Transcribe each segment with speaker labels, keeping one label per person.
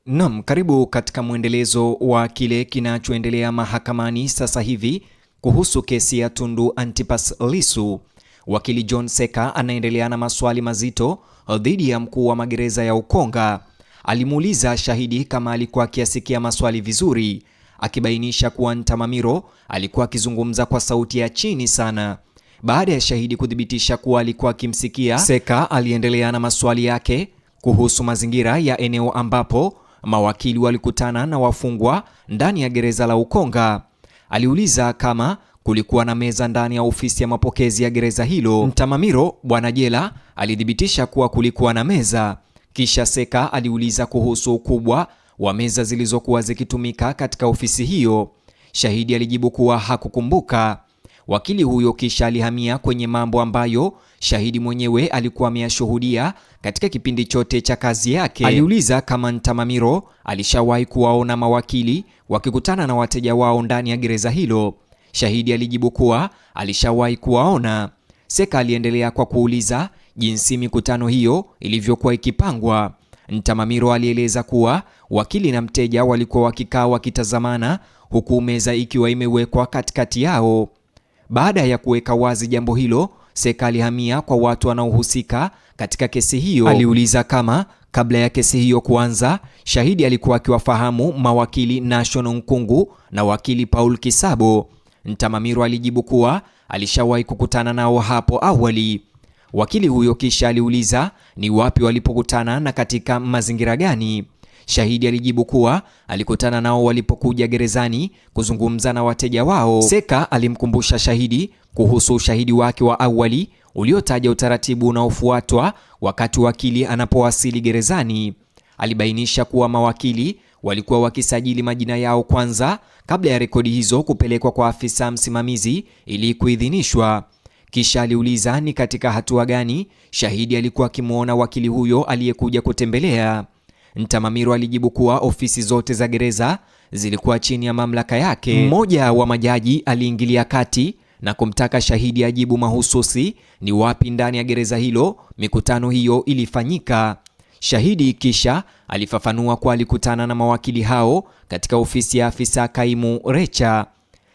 Speaker 1: Naam, karibu katika mwendelezo wa kile kinachoendelea mahakamani sasa hivi kuhusu kesi ya Tundu Antipas Lissu. Wakili John Seka anaendelea na maswali mazito dhidi ya mkuu wa magereza ya Ukonga. Alimuuliza shahidi kama alikuwa akiasikia maswali vizuri, akibainisha kuwa Ntamamiro alikuwa akizungumza kwa sauti ya chini sana. Baada ya shahidi kuthibitisha kuwa alikuwa akimsikia, Seka aliendelea na maswali yake kuhusu mazingira ya eneo ambapo mawakili walikutana na wafungwa ndani ya gereza la Ukonga. Aliuliza kama kulikuwa na meza ndani ya ofisi ya mapokezi ya gereza hilo. Ntamamiro, bwana jela, alithibitisha kuwa kulikuwa na meza. Kisha Seka aliuliza kuhusu ukubwa wa meza zilizokuwa zikitumika katika ofisi hiyo. Shahidi alijibu kuwa hakukumbuka. Wakili huyo kisha alihamia kwenye mambo ambayo shahidi mwenyewe alikuwa ameyashuhudia katika kipindi chote cha kazi yake. Aliuliza kama Ntamamiro alishawahi kuwaona mawakili wakikutana na wateja wao ndani ya gereza hilo. Shahidi alijibu kuwa alishawahi kuwaona. Seka aliendelea kwa kuuliza jinsi mikutano hiyo ilivyokuwa ikipangwa. Ntamamiro alieleza kuwa wakili na mteja walikuwa wakikaa wakitazamana, huku meza ikiwa imewekwa katikati yao. Baada ya kuweka wazi jambo hilo, Seka alihamia kwa watu wanaohusika katika kesi hiyo. Aliuliza kama kabla ya kesi hiyo kuanza, shahidi alikuwa akiwafahamu mawakili Nation Nkungu na wakili Paul Kisabo. Ntamamiro alijibu kuwa alishawahi kukutana nao hapo awali. Wakili huyo kisha aliuliza ni wapi walipokutana na katika mazingira gani. Shahidi alijibu kuwa alikutana nao walipokuja gerezani kuzungumza na wateja wao. Seka alimkumbusha shahidi kuhusu ushahidi wake wa awali uliotaja utaratibu unaofuatwa wakati wakili anapowasili gerezani. Alibainisha kuwa mawakili walikuwa wakisajili majina yao kwanza kabla ya rekodi hizo kupelekwa kwa afisa msimamizi ili kuidhinishwa. Kisha aliuliza ni katika hatua gani shahidi alikuwa akimwona wakili huyo aliyekuja kutembelea. Ntamamiro alijibu kuwa ofisi zote za gereza zilikuwa chini ya mamlaka yake. Mmoja wa majaji aliingilia kati na kumtaka shahidi ajibu mahususi ni wapi ndani ya gereza hilo mikutano hiyo ilifanyika. Shahidi kisha alifafanua kuwa alikutana na mawakili hao katika ofisi ya afisa kaimu Recha.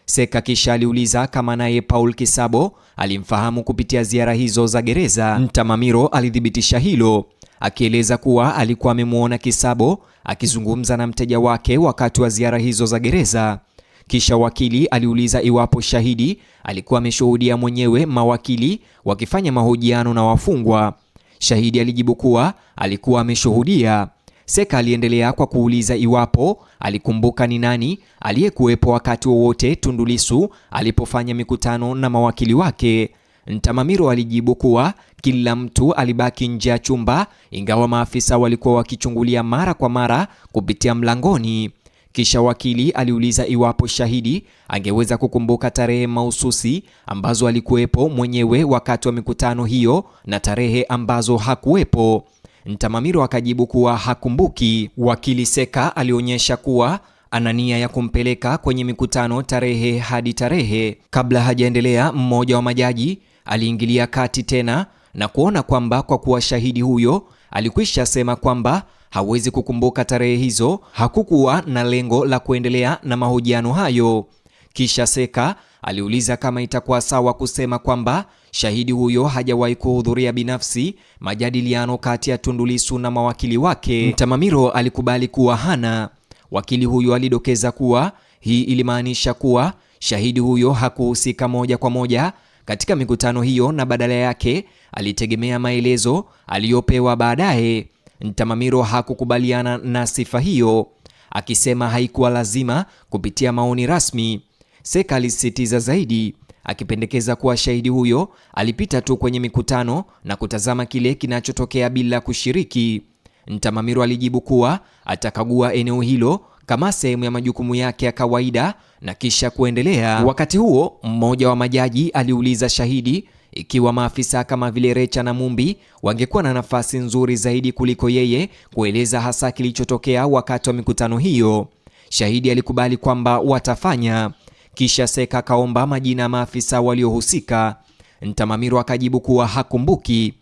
Speaker 1: Seka kisha aliuliza kama naye Paul Kisabo alimfahamu kupitia ziara hizo za gereza. Ntamamiro alithibitisha hilo, akieleza kuwa alikuwa amemwona Kisabo akizungumza na mteja wake wakati wa ziara hizo za gereza. Kisha wakili aliuliza iwapo shahidi alikuwa ameshuhudia mwenyewe mawakili wakifanya mahojiano na wafungwa. Shahidi alijibu kuwa alikuwa ameshuhudia. Seka aliendelea kwa kuuliza iwapo alikumbuka ni nani aliyekuwepo wakati wowote Tundu Lissu alipofanya mikutano na mawakili wake. Ntamamiro alijibu kuwa kila mtu alibaki nje ya chumba, ingawa maafisa walikuwa wakichungulia mara kwa mara kupitia mlangoni. Kisha wakili aliuliza iwapo shahidi angeweza kukumbuka tarehe mahususi ambazo alikuwepo mwenyewe wakati wa mikutano hiyo na tarehe ambazo hakuwepo. Ntamamiro akajibu kuwa hakumbuki. Wakili Seka alionyesha kuwa ana nia ya kumpeleka kwenye mikutano tarehe hadi tarehe. Kabla hajaendelea, mmoja wa majaji aliingilia kati tena na kuona kwamba kwa kuwa shahidi huyo alikwisha sema kwamba hawezi kukumbuka tarehe hizo, hakukuwa na lengo la kuendelea na mahojiano hayo. Kisha Seka aliuliza kama itakuwa sawa kusema kwamba shahidi huyo hajawahi kuhudhuria binafsi majadiliano kati ya Tundu Lissu na mawakili wake. Ntamamiro alikubali kuwa hana. Wakili huyo alidokeza kuwa hii ilimaanisha kuwa shahidi huyo hakuhusika moja kwa moja katika mikutano hiyo na badala yake alitegemea maelezo aliyopewa baadaye. Ntamamiro hakukubaliana na sifa hiyo, akisema haikuwa lazima kupitia maoni rasmi. Seka alisisitiza zaidi, akipendekeza kuwa shahidi huyo alipita tu kwenye mikutano na kutazama kile kinachotokea bila kushiriki. Ntamamiro alijibu kuwa atakagua eneo hilo kama sehemu ya majukumu yake ya kawaida na kisha kuendelea. Wakati huo, mmoja wa majaji aliuliza shahidi ikiwa maafisa kama vile Recha na Mumbi wangekuwa na nafasi nzuri zaidi kuliko yeye kueleza hasa kilichotokea wakati wa mikutano hiyo. Shahidi alikubali kwamba watafanya. Kisha Seka akaomba majina ya maafisa waliohusika. Ntamamiro akajibu kuwa hakumbuki.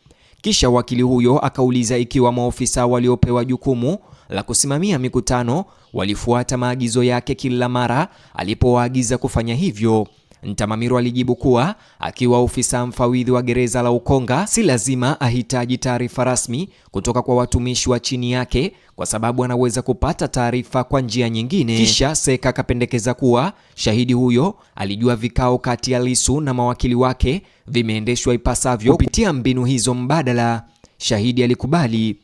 Speaker 1: Kisha wakili huyo akauliza ikiwa maofisa waliopewa jukumu la kusimamia mikutano walifuata maagizo yake kila mara alipowaagiza kufanya hivyo. Ntamamiro alijibu kuwa akiwa ofisa mfawidhi wa gereza la Ukonga si lazima ahitaji taarifa rasmi kutoka kwa watumishi wa chini yake kwa sababu anaweza kupata taarifa kwa njia nyingine. Kisha Seka akapendekeza kuwa shahidi huyo alijua vikao kati ya Lissu na mawakili wake vimeendeshwa ipasavyo kupitia mbinu hizo mbadala. Shahidi alikubali.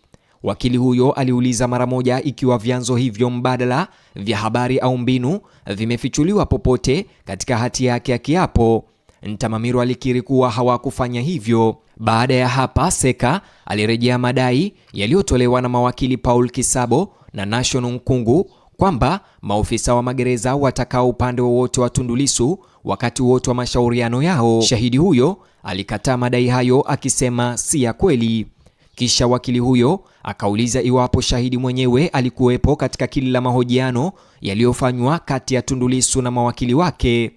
Speaker 1: Wakili huyo aliuliza mara moja ikiwa vyanzo hivyo mbadala vya habari au mbinu vimefichuliwa popote katika hati yake ya kiapo. Ntamamiro alikiri kuwa hawakufanya hivyo. Baada ya hapa, Seka alirejea madai yaliyotolewa na mawakili Paul Kisabo na National Nkungu kwamba maofisa wa magereza watakaa upande wowote wa Tundu Lissu wakati wote wa mashauriano yao. Shahidi huyo alikataa madai hayo akisema si ya kweli. Kisha wakili huyo akauliza iwapo shahidi mwenyewe alikuwepo katika kila mahojiano yaliyofanywa kati ya Tundu Lissu na mawakili wake.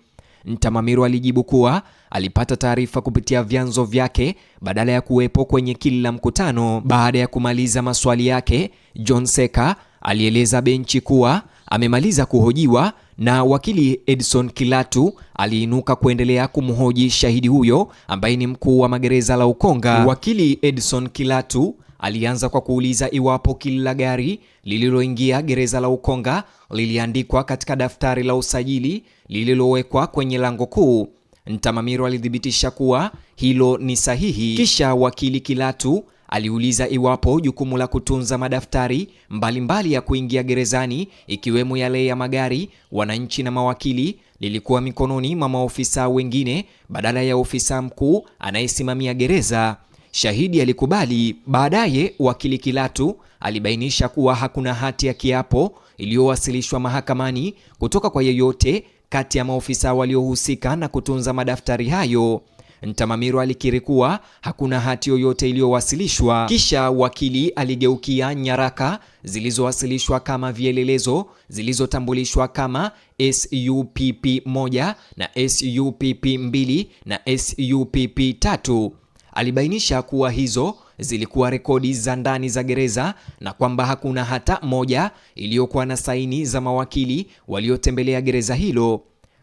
Speaker 1: Ntamamiro alijibu kuwa alipata taarifa kupitia vyanzo vyake badala ya kuwepo kwenye kila mkutano. Baada ya kumaliza maswali yake, John Seka alieleza benchi kuwa amemaliza kuhojiwa na wakili Edson Kilatu aliinuka kuendelea kumhoji shahidi huyo ambaye ni mkuu wa magereza la Ukonga. Wakili Edson Kilatu alianza kwa kuuliza iwapo kila gari lililoingia gereza la Ukonga liliandikwa katika daftari la usajili lililowekwa kwenye lango kuu. Ntamamiro alithibitisha kuwa hilo ni sahihi. Kisha wakili Kilatu aliuliza iwapo jukumu la kutunza madaftari mbalimbali ya kuingia gerezani ikiwemo yale ya magari, wananchi na mawakili lilikuwa mikononi mwa maofisa wengine badala ya ofisa mkuu anayesimamia gereza. Shahidi alikubali. Baadaye wakili Kilatu alibainisha kuwa hakuna hati ya kiapo iliyowasilishwa mahakamani kutoka kwa yeyote kati ya maofisa waliohusika na kutunza madaftari hayo. Ntamamiro alikiri kuwa hakuna hati yoyote iliyowasilishwa. Kisha wakili aligeukia nyaraka zilizowasilishwa kama vielelezo zilizotambulishwa kama SUPP 1 na SUPP 2 na SUPP 3. Alibainisha kuwa hizo zilikuwa rekodi za ndani za gereza na kwamba hakuna hata moja iliyokuwa na saini za mawakili waliotembelea gereza hilo.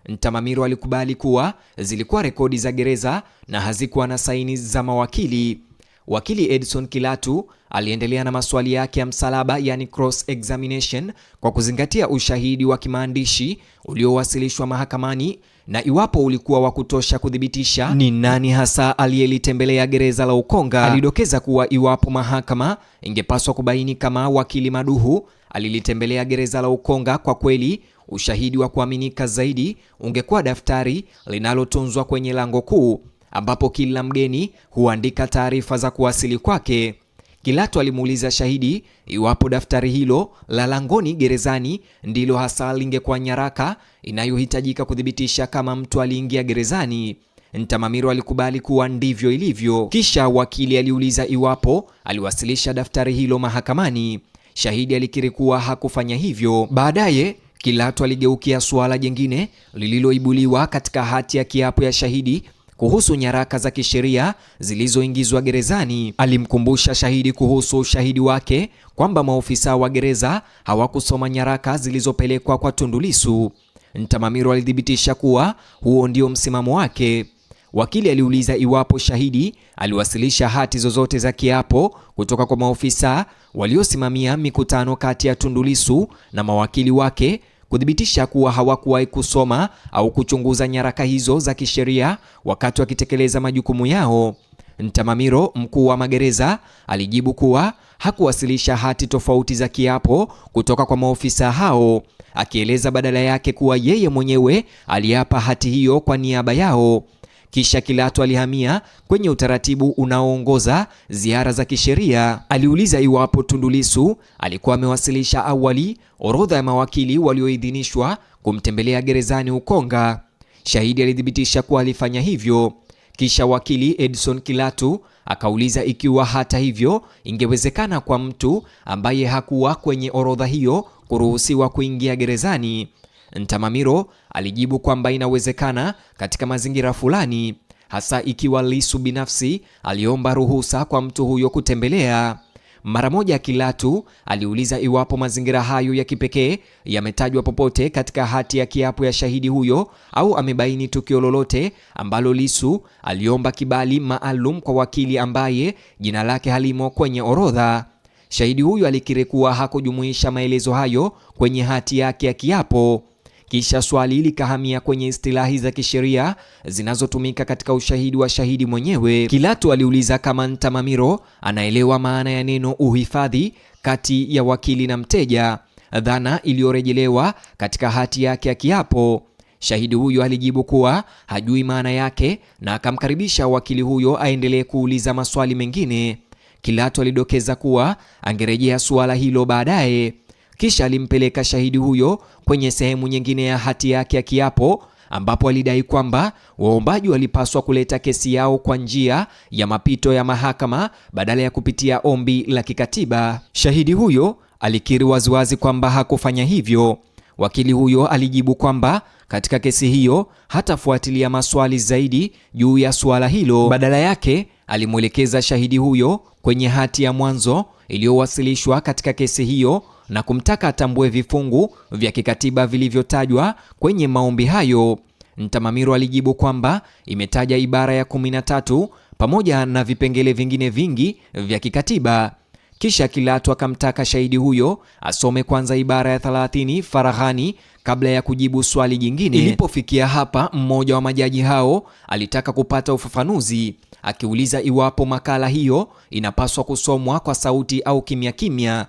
Speaker 1: Ntamamiro alikubali kuwa zilikuwa rekodi za gereza na hazikuwa na saini za mawakili. Wakili Edson Kilatu aliendelea na maswali yake ya msalaba, yani cross examination, kwa kuzingatia ushahidi wa kimaandishi uliowasilishwa mahakamani na iwapo ulikuwa wa kutosha kuthibitisha ni nani hasa aliyelitembelea gereza la Ukonga. Alidokeza kuwa iwapo mahakama ingepaswa kubaini kama wakili Maduhu alilitembelea gereza la Ukonga, kwa kweli ushahidi wa kuaminika zaidi ungekuwa daftari linalotunzwa kwenye lango kuu ambapo kila mgeni huandika taarifa za kuwasili kwake. Kilatu alimuuliza shahidi iwapo daftari hilo la langoni gerezani ndilo hasa lingekuwa nyaraka inayohitajika kuthibitisha kama mtu aliingia gerezani. Ntamamiro alikubali kuwa ndivyo ilivyo. Kisha wakili aliuliza iwapo aliwasilisha daftari hilo mahakamani. Shahidi alikiri kuwa hakufanya hivyo. Baadaye Kilatu aligeukia suala jingine lililoibuliwa katika hati ya kiapo ya shahidi kuhusu nyaraka za kisheria zilizoingizwa gerezani. Alimkumbusha shahidi kuhusu ushahidi wake kwamba maofisa wa gereza hawakusoma nyaraka zilizopelekwa kwa Tundu Lissu. Ntamamiro alithibitisha kuwa huo ndio msimamo wake. Wakili aliuliza iwapo shahidi aliwasilisha hati zozote za kiapo kutoka kwa maofisa waliosimamia mikutano kati ya Tundu Lissu na mawakili wake kuthibitisha kuwa hawakuwahi kusoma au kuchunguza nyaraka hizo za kisheria wakati wakitekeleza majukumu yao. Ntamamiro, mkuu wa magereza, alijibu kuwa hakuwasilisha hati tofauti za kiapo kutoka kwa maofisa hao, akieleza badala yake kuwa yeye mwenyewe aliapa hati hiyo kwa niaba yao. Kisha Kilatu alihamia kwenye utaratibu unaoongoza ziara za kisheria. Aliuliza iwapo Tundu Lissu alikuwa amewasilisha awali orodha ya mawakili walioidhinishwa kumtembelea gerezani Ukonga. Shahidi alithibitisha kuwa alifanya hivyo. Kisha wakili Edson Kilatu akauliza ikiwa hata hivyo ingewezekana kwa mtu ambaye hakuwa kwenye orodha hiyo kuruhusiwa kuingia gerezani. Ntamamiro alijibu kwamba inawezekana katika mazingira fulani, hasa ikiwa Lissu binafsi aliomba ruhusa kwa mtu huyo kutembelea. Mara moja Kilatu aliuliza iwapo mazingira hayo ya kipekee yametajwa popote katika hati ya kiapo ya shahidi huyo au amebaini tukio lolote ambalo Lissu aliomba kibali maalum kwa wakili ambaye jina lake halimo kwenye orodha. Shahidi huyo alikiri kuwa hakujumuisha maelezo hayo kwenye hati yake ya kiapo. Kisha swali likahamia kwenye istilahi za kisheria zinazotumika katika ushahidi wa shahidi mwenyewe. Kilatu aliuliza kama Ntamamiro anaelewa maana ya neno uhifadhi kati ya wakili na mteja, dhana iliyorejelewa katika hati yake ya kiapo. Shahidi huyo alijibu kuwa hajui maana yake na akamkaribisha wakili huyo aendelee kuuliza maswali mengine. Kilatu alidokeza kuwa angerejea suala hilo baadaye. Kisha alimpeleka shahidi huyo kwenye sehemu nyingine ya hati yake ya kiapo ambapo alidai kwamba waombaji walipaswa kuleta kesi yao kwa njia ya mapito ya mahakama badala ya kupitia ombi la kikatiba. Shahidi huyo alikiri waziwazi kwamba hakufanya hivyo. Wakili huyo alijibu kwamba katika kesi hiyo hatafuatilia maswali zaidi juu ya suala hilo. Badala yake alimwelekeza shahidi huyo kwenye hati ya mwanzo iliyowasilishwa katika kesi hiyo na kumtaka atambue vifungu vya kikatiba vilivyotajwa kwenye maombi hayo. Ntamamiro alijibu kwamba imetaja ibara ya 13 pamoja na vipengele vingine vingi vya kikatiba. Kisha Kilatu akamtaka shahidi huyo asome kwanza ibara ya 30 faraghani kabla ya kujibu swali jingine. Ilipofikia hapa, mmoja wa majaji hao alitaka kupata ufafanuzi, akiuliza iwapo makala hiyo inapaswa kusomwa kwa sauti au kimya kimya.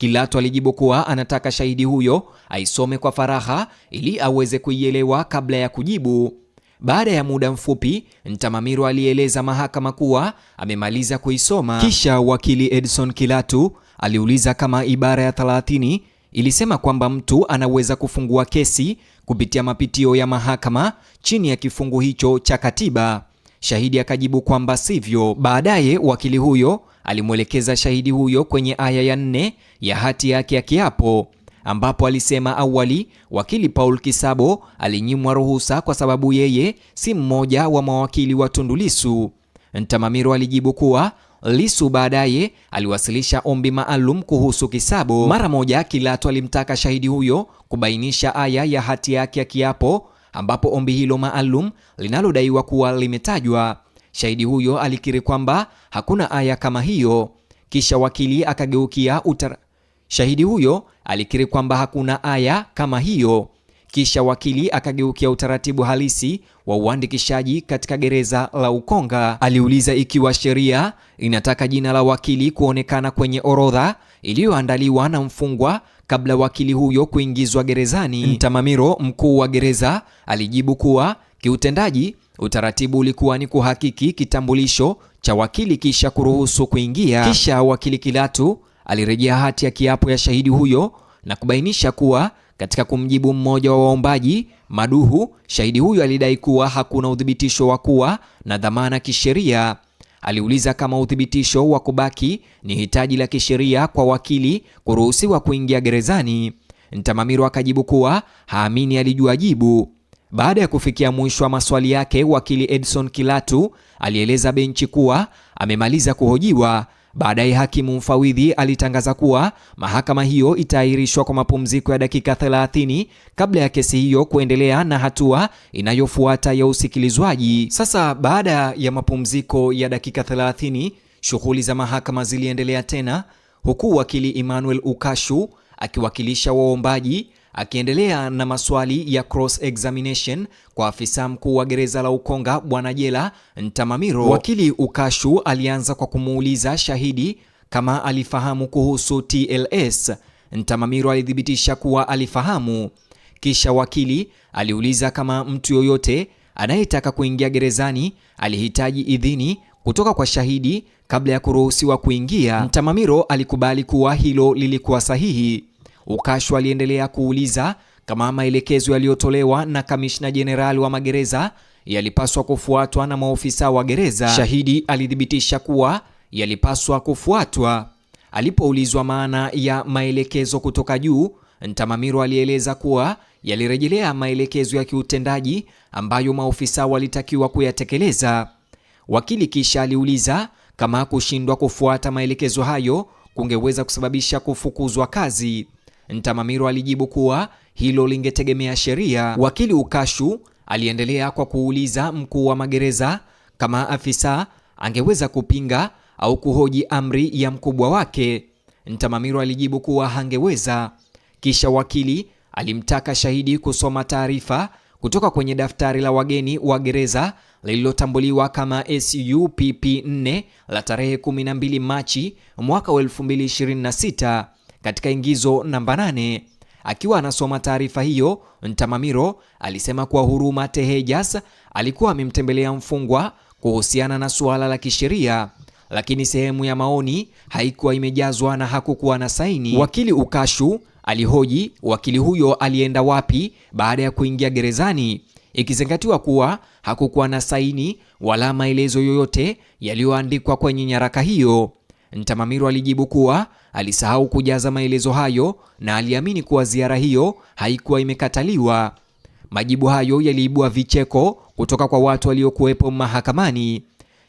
Speaker 1: Kilatu alijibu kuwa anataka shahidi huyo aisome kwa faragha ili aweze kuielewa kabla ya kujibu. Baada ya muda mfupi, Ntamamiro alieleza mahakama kuwa amemaliza kuisoma. Kisha wakili Edson Kilatu aliuliza kama ibara ya 30 ilisema kwamba mtu anaweza kufungua kesi kupitia mapitio ya mahakama chini ya kifungu hicho cha katiba. Shahidi akajibu kwamba sivyo. Baadaye wakili huyo alimwelekeza shahidi huyo kwenye aya ya 4 ya hati yake ya kiapo ambapo alisema awali wakili Paul Kisabo alinyimwa ruhusa kwa sababu yeye si mmoja wa mawakili wa Tundu Lissu. Ntamamiro alijibu kuwa Lissu baadaye aliwasilisha ombi maalum kuhusu Kisabo. Mara moja Kilatu alimtaka shahidi huyo kubainisha aya ya hati yake ya kiapo ambapo ombi hilo maalum linalodaiwa kuwa limetajwa. Shahidi huyo alikiri kwamba hakuna aya kama hiyo. Kisha wakili akageukia Shahidi huyo alikiri kwamba hakuna aya kama hiyo. Kisha wakili akageukia utaratibu halisi wa uandikishaji katika gereza la Ukonga. Aliuliza ikiwa sheria inataka jina la wakili kuonekana kwenye orodha iliyoandaliwa na mfungwa kabla wakili huyo kuingizwa gerezani. Ntamamiro, mkuu wa gereza, alijibu kuwa kiutendaji utaratibu ulikuwa ni kuhakiki kitambulisho cha wakili kisha kuruhusu kuingia. Kisha wakili Kilatu alirejea hati ya kiapo ya shahidi huyo na kubainisha kuwa katika kumjibu mmoja wa waombaji Maduhu, shahidi huyo alidai kuwa hakuna uthibitisho wa kuwa na dhamana kisheria. Aliuliza kama uthibitisho wa kubaki ni hitaji la kisheria kwa wakili kuruhusiwa kuingia gerezani. Ntamamiro akajibu kuwa haamini alijua jibu. Baada ya kufikia mwisho wa maswali yake, wakili Edson Kilatu alieleza benchi kuwa amemaliza kuhojiwa. Baadaye hakimu mfawidhi alitangaza kuwa mahakama hiyo itaahirishwa kwa mapumziko ya dakika 30 kabla ya kesi hiyo kuendelea na hatua inayofuata ya usikilizwaji. Sasa baada ya mapumziko ya dakika 30, shughuli za mahakama ziliendelea tena, huku wakili Emmanuel Ukashu akiwakilisha waombaji akiendelea na maswali ya cross examination kwa afisa mkuu wa gereza la Ukonga Bwana Jela Ntamamiro. Wakili Ukashu alianza kwa kumuuliza shahidi kama alifahamu kuhusu TLS. Ntamamiro alithibitisha kuwa alifahamu. Kisha wakili aliuliza kama mtu yoyote anayetaka kuingia gerezani alihitaji idhini kutoka kwa shahidi kabla ya kuruhusiwa kuingia. Ntamamiro alikubali kuwa hilo lilikuwa sahihi. Ukashu aliendelea kuuliza kama maelekezo yaliyotolewa na kamishna jenerali wa magereza yalipaswa kufuatwa na maofisa wa gereza. Shahidi alithibitisha kuwa yalipaswa kufuatwa. Alipoulizwa maana ya maelekezo kutoka juu, Ntamamiro alieleza kuwa yalirejelea maelekezo ya kiutendaji ambayo maofisa walitakiwa kuyatekeleza. Wakili kisha aliuliza kama kushindwa kufuata maelekezo hayo kungeweza kusababisha kufukuzwa kazi. Ntamamiro alijibu kuwa hilo lingetegemea sheria. Wakili Ukashu aliendelea kwa kuuliza mkuu wa magereza kama afisa angeweza kupinga au kuhoji amri ya mkubwa wake. Ntamamiro alijibu kuwa hangeweza. Kisha wakili alimtaka shahidi kusoma taarifa kutoka kwenye daftari la wageni wa gereza lililotambuliwa kama SUPP4 la tarehe 12 Machi mwaka 2026 katika ingizo namba 8. Akiwa anasoma taarifa hiyo, Ntamamiro alisema kuwa Huruma Tehejas alikuwa amemtembelea mfungwa kuhusiana na suala la kisheria, lakini sehemu ya maoni haikuwa imejazwa na hakukuwa na saini. Wakili Ukashu alihoji wakili huyo alienda wapi baada ya kuingia gerezani, ikizingatiwa kuwa hakukuwa na saini wala maelezo yoyote yaliyoandikwa kwenye nyaraka hiyo. Ntamamiro alijibu kuwa alisahau kujaza maelezo hayo na aliamini kuwa ziara hiyo haikuwa imekataliwa. Majibu hayo yaliibua vicheko kutoka kwa watu waliokuwepo mahakamani.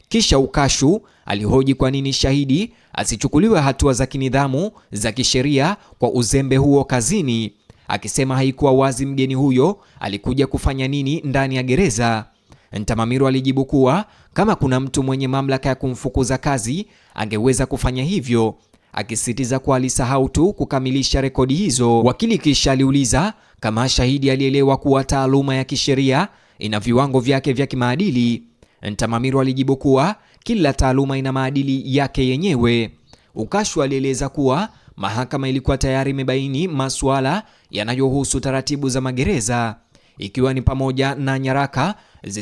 Speaker 1: Kisha Ukashu alihoji kwa nini shahidi asichukuliwe hatua za kinidhamu za kisheria kwa uzembe huo kazini, akisema haikuwa wazi mgeni huyo alikuja kufanya nini ndani ya gereza. Ntamamiro alijibu kuwa kama kuna mtu mwenye mamlaka ya kumfukuza kazi angeweza kufanya hivyo, akisisitiza kuwa alisahau tu kukamilisha rekodi hizo. Wakili kisha aliuliza kama shahidi alielewa kuwa taaluma ya kisheria ina viwango vyake vya kimaadili. Ntamamiro alijibu kuwa kila taaluma ina maadili yake yenyewe. Ukashu alieleza kuwa mahakama ilikuwa tayari imebaini masuala yanayohusu taratibu za magereza, ikiwa ni pamoja na nyaraka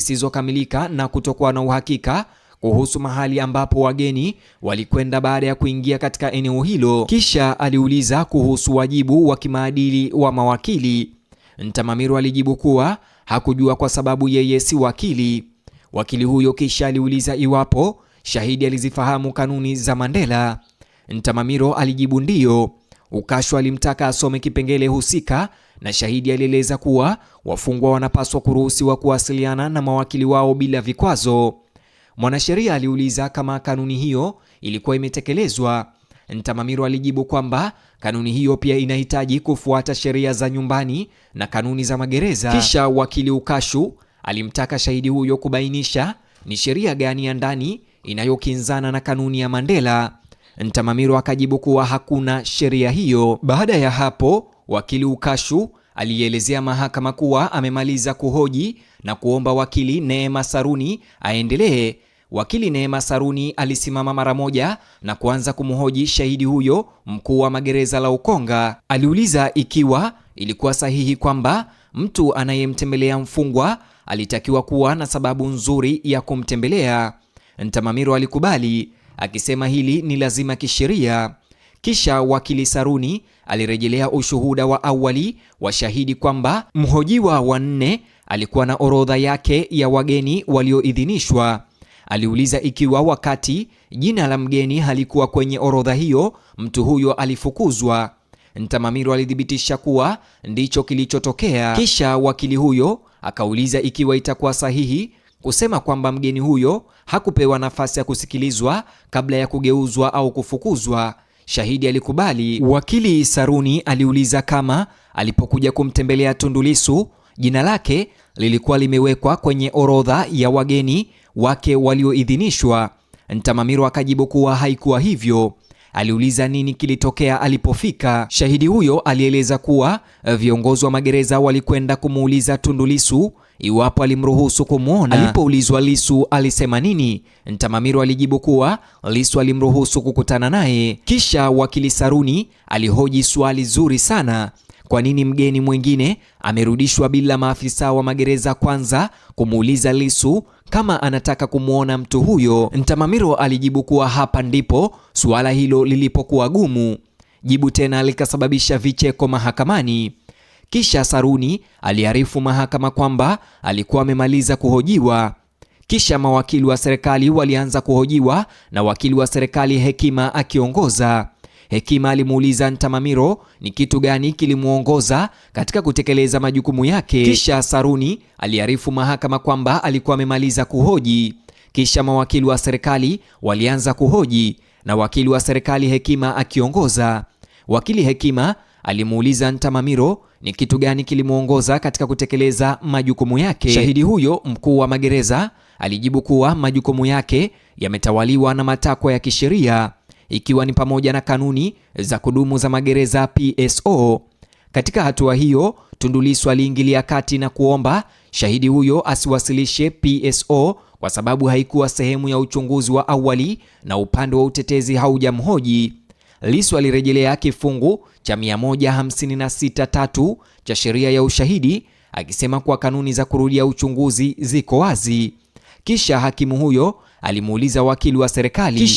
Speaker 1: zisizokamilika na kutokuwa na uhakika kuhusu mahali ambapo wageni walikwenda baada ya kuingia katika eneo hilo. Kisha aliuliza kuhusu wajibu wa kimaadili wa mawakili. Ntamamiro alijibu kuwa hakujua kwa sababu yeye si wakili. Wakili huyo kisha aliuliza iwapo shahidi alizifahamu kanuni za Mandela. Ntamamiro alijibu ndio. Ukashu alimtaka asome kipengele husika na shahidi alieleza kuwa wafungwa wanapaswa kuruhusiwa kuwasiliana na mawakili wao bila vikwazo. Mwanasheria aliuliza kama kanuni hiyo ilikuwa imetekelezwa. Ntamamiro alijibu kwamba kanuni hiyo pia inahitaji kufuata sheria za nyumbani na kanuni za magereza. Kisha wakili Ukashu alimtaka shahidi huyo kubainisha ni sheria gani ya ndani inayokinzana na kanuni ya Mandela. Ntamamiro akajibu kuwa hakuna sheria hiyo. Baada ya hapo, wakili Ukashu alielezea mahakama kuwa amemaliza kuhoji na kuomba wakili Neema Saruni aendelee. Wakili Neema Saruni alisimama mara moja na kuanza kumhoji shahidi huyo mkuu wa magereza la Ukonga. Aliuliza ikiwa ilikuwa sahihi kwamba mtu anayemtembelea mfungwa alitakiwa kuwa na sababu nzuri ya kumtembelea. Ntamamiro alikubali, akisema hili ni lazima kisheria. Kisha wakili Saruni alirejelea ushuhuda wa awali wa shahidi kwamba mhojiwa wa 4 alikuwa na orodha yake ya wageni walioidhinishwa. Aliuliza ikiwa wakati jina la mgeni halikuwa kwenye orodha hiyo, mtu huyo alifukuzwa. Ntamamiro alithibitisha kuwa ndicho kilichotokea. Kisha wakili huyo akauliza ikiwa itakuwa sahihi kusema kwamba mgeni huyo hakupewa nafasi ya kusikilizwa kabla ya kugeuzwa au kufukuzwa. Shahidi alikubali. Wakili Saruni aliuliza kama alipokuja kumtembelea Tundu Lissu jina lake lilikuwa limewekwa kwenye orodha ya wageni wake walioidhinishwa. Ntamamiro akajibu kuwa haikuwa hivyo. Aliuliza nini kilitokea alipofika. Shahidi huyo alieleza kuwa viongozi wa magereza walikwenda kumuuliza Tundu Lissu iwapo alimruhusu kumwona. Alipoulizwa Lissu alisema nini, Ntamamiro alijibu kuwa Lissu alimruhusu kukutana naye. Kisha wakili Saruni alihoji swali zuri sana: kwa nini mgeni mwingine amerudishwa bila maafisa wa magereza kwanza kumuuliza Lissu kama anataka kumwona mtu huyo? Ntamamiro alijibu kuwa hapa ndipo suala hilo lilipokuwa gumu. Jibu tena likasababisha vicheko mahakamani. Kisha Saruni aliarifu mahakama kwamba alikuwa amemaliza kuhojiwa. Kisha mawakili wa serikali walianza kuhojiwa na wakili wa serikali Hekima akiongoza. Hekima alimuuliza Ntamamiro ni kitu gani kilimuongoza katika kutekeleza majukumu yake. Kisha Saruni aliarifu mahakama kwamba alikuwa amemaliza kuhoji. Kisha mawakili wa serikali walianza kuhoji na wakili wa serikali Hekima akiongoza. Wakili Hekima alimuuliza Ntamamiro ni kitu gani kilimuongoza katika kutekeleza majukumu yake. Shahidi huyo mkuu wa magereza alijibu kuwa majukumu yake yametawaliwa na matakwa ya kisheria, ikiwa ni pamoja na kanuni za kudumu za magereza PSO. Katika hatua hiyo, Tundu Lissu aliingilia kati na kuomba shahidi huyo asiwasilishe PSO kwa sababu haikuwa sehemu ya uchunguzi wa awali na upande wa utetezi haujamhoji. Lissu alirejelea kifungu cha 156(3) cha sheria ya ushahidi akisema kuwa kanuni za kurudia uchunguzi ziko wazi. Kisha hakimu huyo alimuuliza wakili wa serikali.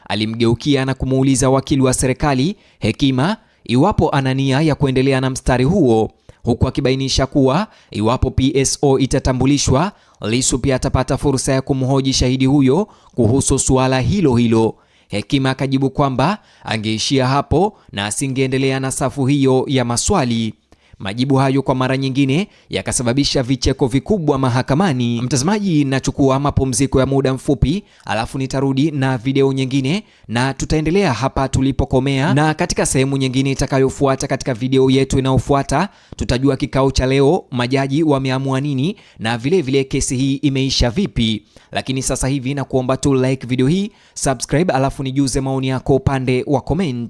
Speaker 1: Alimgeukia na kumuuliza wakili wa serikali Hekima iwapo ana nia ya kuendelea na mstari huo, huku akibainisha kuwa iwapo PSO itatambulishwa, Lissu pia atapata fursa ya kumhoji shahidi huyo kuhusu suala hilo hilo. Hekima akajibu kwamba angeishia hapo na asingeendelea na safu hiyo ya maswali. Majibu hayo kwa mara nyingine yakasababisha vicheko vikubwa mahakamani. Mtazamaji, nachukua mapumziko ya muda mfupi, alafu nitarudi na video nyingine na tutaendelea hapa tulipokomea, na katika sehemu nyingine itakayofuata katika video yetu inayofuata tutajua kikao cha leo majaji wameamua nini na vile kesi hii imeisha vipi. Lakini sasa hivi na kuomba tu like video hii, subscribe, alafu nijuze maoni yako upande wa comment.